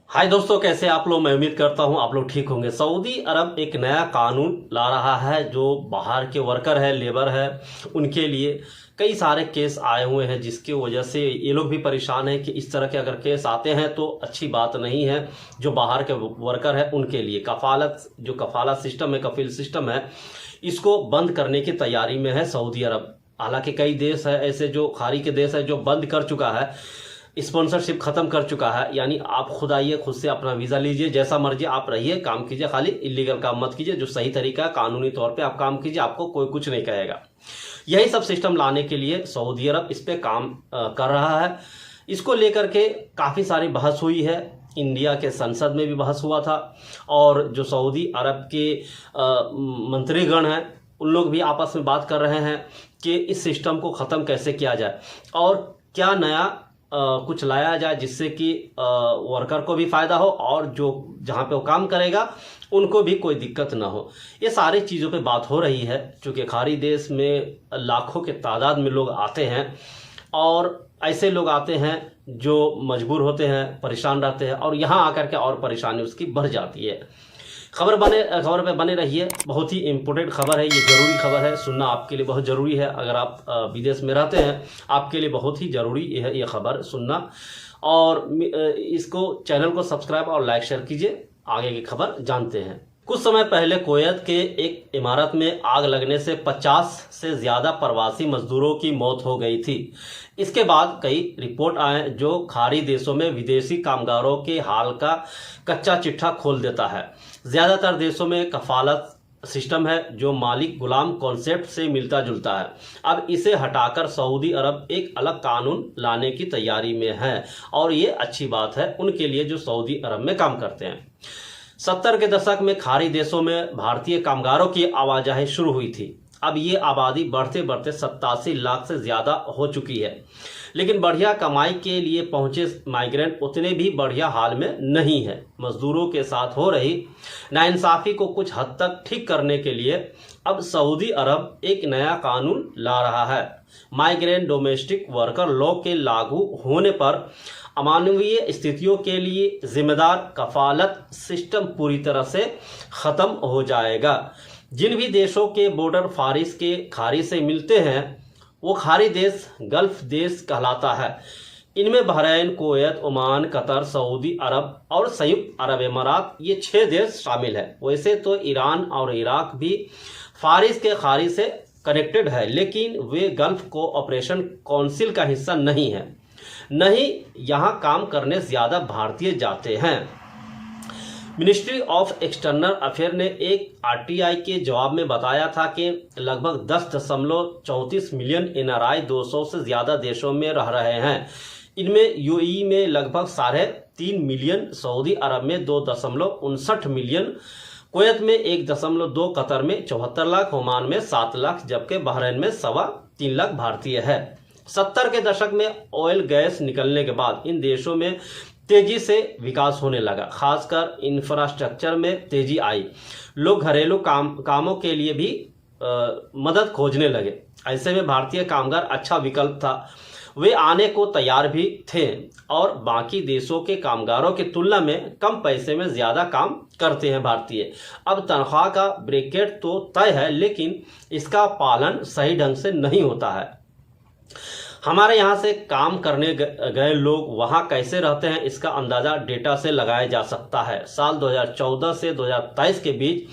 हाय दोस्तों, कैसे आप लोग। मैं उम्मीद करता हूं आप लोग ठीक होंगे। सऊदी अरब एक नया कानून ला रहा है जो बाहर के वर्कर है, लेबर है, उनके लिए कई सारे केस आए हुए हैं, जिसकी वजह से ये लोग भी परेशान हैं कि इस तरह के अगर केस आते हैं तो अच्छी बात नहीं है। जो बाहर के वर्कर है उनके लिए कफालत सिस्टम है, कफील सिस्टम है, इसको बंद करने की तैयारी में है सऊदी अरब। हालांकि कई देश है ऐसे, जो खाड़ी के देश है, जो बंद कर चुका है, स्पॉन्सरशिप खत्म कर चुका है। यानी आप खुद आइए, खुद से अपना वीज़ा लीजिए, जैसा मर्जी आप रहिए, काम कीजिए, खाली इलीगल काम मत कीजिए। जो सही तरीका है, कानूनी तौर पे आप काम कीजिए, आपको कोई कुछ नहीं कहेगा। यही सब सिस्टम लाने के लिए सऊदी अरब इस पे काम कर रहा है। इसको लेकर के काफ़ी सारी बहस हुई है, इंडिया के संसद में भी बहस हुआ था, और जो सऊदी अरब के मंत्रीगण हैं उन लोग भी आपस में बात कर रहे हैं कि इस सिस्टम को ख़त्म कैसे किया जाए और क्या नया कुछ लाया जाए जिससे कि वर्कर को भी फ़ायदा हो और जो जहाँ पे वो काम करेगा उनको भी कोई दिक्कत ना हो। ये सारी चीज़ों पे बात हो रही है, क्योंकि खाड़ी देश में लाखों के तादाद में लोग आते हैं, और ऐसे लोग आते हैं जो मजबूर होते हैं, परेशान रहते हैं, और यहाँ आकर के और परेशानी उसकी बढ़ जाती है। खबर पे बने रहिए। बहुत ही इम्पोर्टेंट खबर है, ये ज़रूरी खबर है, सुनना आपके लिए बहुत ज़रूरी है। अगर आप विदेश में रहते हैं, आपके लिए बहुत ही ज़रूरी है ये खबर सुनना। और इसको चैनल को सब्सक्राइब और लाइक शेयर कीजिए। आगे की खबर जानते हैं। कुछ समय पहले कुवैत के एक इमारत में आग लगने से 50 से ज़्यादा प्रवासी मजदूरों की मौत हो गई थी। इसके बाद कई रिपोर्ट आए जो खाड़ी देशों में विदेशी कामगारों के हाल का कच्चा चिट्ठा खोल देता है। ज़्यादातर देशों में कफालत सिस्टम है जो मालिक गुलाम कॉन्सेप्ट से मिलता जुलता है। अब इसे हटाकर सऊदी अरब एक अलग कानून लाने की तैयारी में है, और ये अच्छी बात है उनके लिए जो सऊदी अरब में काम करते हैं। 70 के दशक में खाड़ी देशों में भारतीय कामगारों की आवाजाही शुरू हुई थी। अब ये आबादी बढ़ते बढ़ते 87 लाख से ज़्यादा हो चुकी है। लेकिन बढ़िया कमाई के लिए पहुंचे माइग्रेंट उतने भी बढ़िया हाल में नहीं है। मजदूरों के साथ हो रही नाइंसाफ़ी को कुछ हद तक ठीक करने के लिए अब सऊदी अरब एक नया कानून ला रहा है। माइग्रेंट डोमेस्टिक वर्कर लॉ के लागू होने पर अमानवीय स्थितियों के लिए जिम्मेदार कफालत सिस्टम पूरी तरह से ख़त्म हो जाएगा। जिन भी देशों के बॉर्डर फारिस के खाड़ी से मिलते हैं वो खाड़ी देश गल्फ देश कहलाता है। इनमें Bahrain, Kuwait, Oman, Qatar, Saudi Arab और संयुक्त अरब अमारात, ये 6 देश शामिल है। वैसे तो ईरान और इराक भी फारिस के खाड़ी से कनेक्टेड है, लेकिन वे गल्फ कोऑपरेशन काउंसिल का हिस्सा नहीं है। नहीं, यहाँ काम करने ज़्यादा भारतीय जाते हैं। मिनिस्ट्री ऑफ एक्सटर्नल अफेयर ने एक आरटीआई के जवाब में बताया था कि लगभग 10.34 मिलियन एनआरआई 200 से ज़्यादा देशों में रह रहे हैं। इनमें यूएई में लगभग 3.5 मिलियन, सऊदी अरब में 2.59 मिलियन, कुवैत में 1.2, कतर में 74 लाख, ओमान में 7 लाख, जबकि बहरैन में 3.25 लाख भारतीय है। 70 के दशक में ऑयल गैस निकलने के बाद इन देशों में तेजी से विकास होने लगा, खासकर इंफ्रास्ट्रक्चर में तेजी आई। लोग घरेलू कामों के लिए भी मदद खोजने लगे। ऐसे में भारतीय कामगार अच्छा विकल्प था। वे आने को तैयार भी थे और बाकी देशों के कामगारों की तुलना में कम पैसे में ज़्यादा काम करते हैं भारतीय। अब तनख्वाह का ब्रैकेट तो तय है, लेकिन इसका पालन सही ढंग से नहीं होता है। हमारे यहाँ से काम करने गए लोग वहाँ कैसे रहते हैं, इसका अंदाज़ा डेटा से लगाया जा सकता है। साल 2014 से 2023 के बीच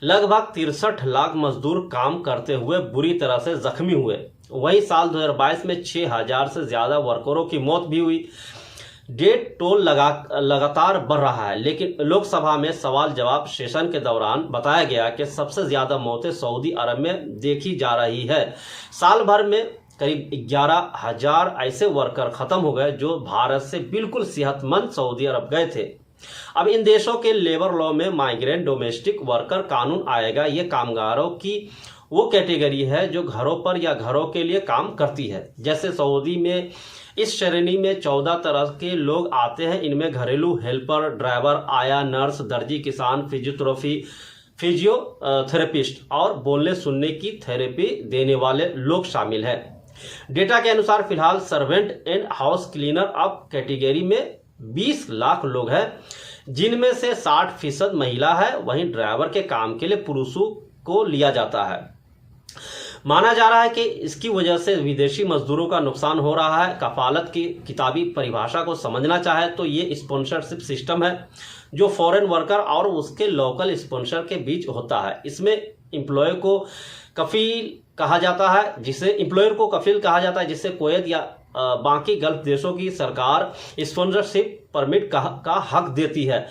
लगभग 63 लाख मजदूर काम करते हुए बुरी तरह से जख्मी हुए। वहीं साल 2022 में 6000 से ज़्यादा वर्करों की मौत भी हुई। डेथ टोल लगातार बढ़ रहा है, लेकिन लोकसभा में सवाल जवाब सेशन के दौरान बताया गया कि सबसे ज़्यादा मौतें सऊदी अरब में देखी जा रही है। साल भर में करीब 11,000 ऐसे वर्कर ख़त्म हो गए जो भारत से बिल्कुल सेहतमंद सऊदी अरब गए थे। अब इन देशों के लेबर लॉ में माइग्रेंट डोमेस्टिक वर्कर कानून आएगा। ये कामगारों की वो कैटेगरी है जो घरों पर या घरों के लिए काम करती है। जैसे सऊदी में इस श्रेणी में 14 तरह के लोग आते हैं। इनमें घरेलू हेल्पर, ड्राइवर, आया, नर्स, दर्जी, किसान, फिजियोथेरेपिस्ट और बोलने सुनने की थेरेपी देने वाले लोग शामिल हैं। डेटा के अनुसार फिलहाल सर्वेंट एंड हाउस क्लीनर अब कैटेगरी में 20 लाख लोग हैं, जिनमें से 60% महिला है। वहीं ड्राइवर के काम के लिए पुरुषों को लिया जाता है। माना जा रहा है कि इसकी वजह से विदेशी मजदूरों का नुकसान हो रहा है। कफालत की किताबी परिभाषा को समझना चाहे तो ये स्पॉन्सरशिप सिस्टम है जो फॉरेन वर्कर और उसके लोकल स्पॉन्सर के बीच होता है। इसमें एम्प्लॉय को कफील कहा जाता है, जिसे कुवैत या बाकी गल्फ देशों की सरकार स्पॉन्सरशिप परमिट का हक देती है।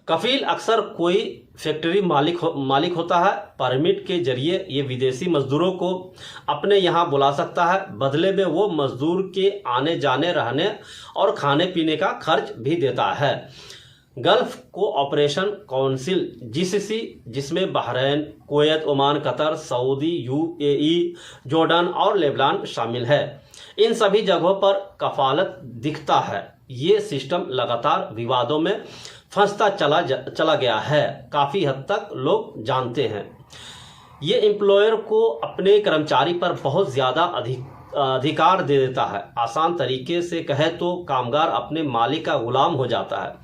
कफील अक्सर कोई फैक्ट्री मालिक होता है। परमिट के जरिए ये विदेशी मजदूरों को अपने यहाँ बुला सकता है। बदले में वो मजदूर के आने जाने, रहने और खाने पीने का खर्च भी देता है। गल्फ कोऑपरेशन काउंसिल GCC, जिसमें Bahrain, Kuwait, Oman, Qatar, Saudi, UAE, Jordan और लेबनान शामिल है, इन सभी जगहों पर कफालत दिखता है। ये सिस्टम लगातार विवादों में फंसता चला गया है। काफ़ी हद तक लोग जानते हैं ये एम्प्लॉयर को अपने कर्मचारी पर बहुत ज़्यादा अधिकार दे देता है। आसान तरीके से कहे तो कामगार अपने मालिक का गुलाम हो जाता है।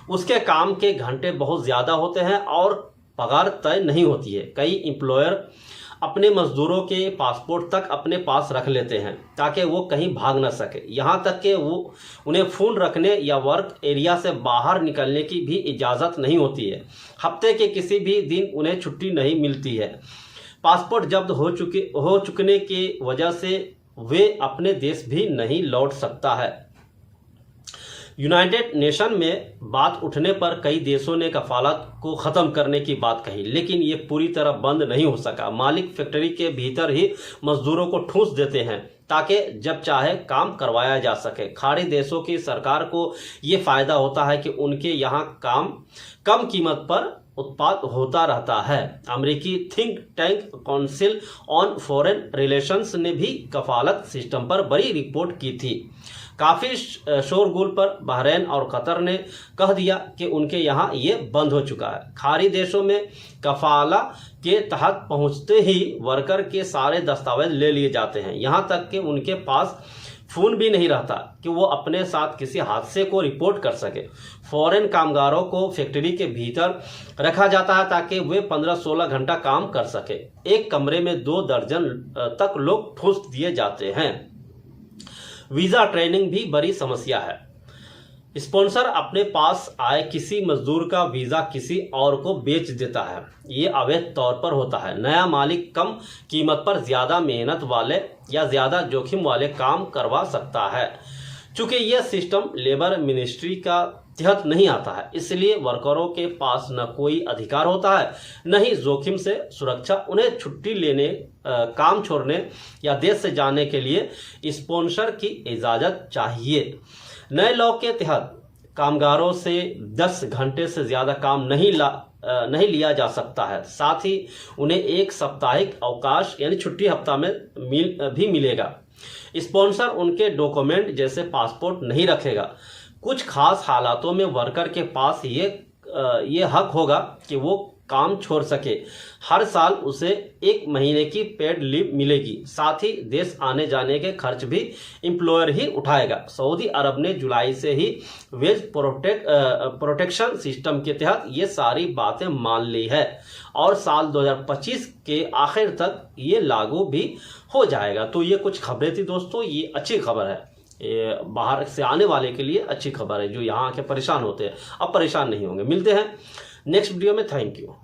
उसके काम के घंटे बहुत ज़्यादा होते हैं और पगार तय नहीं होती है। कई एम्प्लॉयर अपने मजदूरों के पासपोर्ट तक अपने पास रख लेते हैं ताकि वो कहीं भाग न सके। यहाँ तक कि वो उन्हें फ़ोन रखने या वर्क एरिया से बाहर निकलने की भी इजाज़त नहीं होती है। हफ्ते के किसी भी दिन उन्हें छुट्टी नहीं मिलती है। पासपोर्ट जब्त हो चुकने की वजह से वे अपने देश भी नहीं लौट सकता है। यूनाइटेड नेशन में बात उठने पर कई देशों ने कफालत को ख़त्म करने की बात कही, लेकिन ये पूरी तरह बंद नहीं हो सका। मालिक फैक्ट्री के भीतर ही मजदूरों को ठूंस देते हैं ताकि जब चाहे काम करवाया जा सके। खाड़ी देशों की सरकार को ये फ़ायदा होता है कि उनके यहाँ काम कम कीमत पर उत्पाद होता रहता है। अमेरिकी think tank council on foreign relations ने भी कफालत सिस्टम पर बड़ी रिपोर्ट की थी। काफ़ी शोरगुल पर बहरीन और कतर ने कह दिया कि उनके यहाँ ये बंद हो चुका है। खाड़ी देशों में कफाला के तहत पहुँचते ही वर्कर के सारे दस्तावेज ले लिए जाते हैं। यहाँ तक कि उनके पास फ़ोन भी नहीं रहता कि वो अपने साथ किसी हादसे को रिपोर्ट कर सके। फॉरेन कामगारों को फैक्ट्री के भीतर रखा जाता है ताकि वे 15-16 घंटा काम कर सके। एक कमरे में 2 दर्जन तक लोग ठूंस दिए जाते हैं। वीज़ा ट्रेनिंग भी बड़ी समस्या है। स्पॉन्सर अपने पास आए किसी मजदूर का वीज़ा किसी और को बेच देता है। ये अवैध तौर पर होता है। नया मालिक कम कीमत पर ज़्यादा मेहनत वाले या ज़्यादा जोखिम वाले काम करवा सकता है। चूँकि यह सिस्टम लेबर मिनिस्ट्री का तहत नहीं आता है, इसलिए वर्करों के पास न कोई अधिकार होता है न ही जोखिम से सुरक्षा। उन्हें छुट्टी लेने, काम छोड़ने या देश से जाने के लिए स्पॉन्सर की इजाज़त चाहिए। नए लॉ के तहत कामगारों से 10 घंटे से ज़्यादा काम नहीं लिया जा सकता है। साथ ही उन्हें एक साप्ताहिक अवकाश यानी छुट्टी हफ्ता में भी मिलेगा। स्पॉन्सर उनके डॉक्यूमेंट जैसे पासपोर्ट नहीं रखेगा। कुछ खास हालातों में वर्कर के पास ये हक होगा कि वो काम छोड़ सके। हर साल उसे 1 महीने की पेड लीव मिलेगी। साथ ही देश आने जाने के खर्च भी एम्प्लॉयर ही उठाएगा। सऊदी अरब ने जुलाई से ही वेज प्रोटेक्शन सिस्टम के तहत ये सारी बातें मान ली है और साल 2025 के आखिर तक ये लागू भी हो जाएगा। तो ये कुछ खबरें थी दोस्तों, ये अच्छी खबर है। ये बाहर से आने वाले के लिए अच्छी खबर है। जो यहाँ आके परेशान होते हैं अब परेशान नहीं होंगे। मिलते हैं नेक्स्ट वीडियो में। Thank you.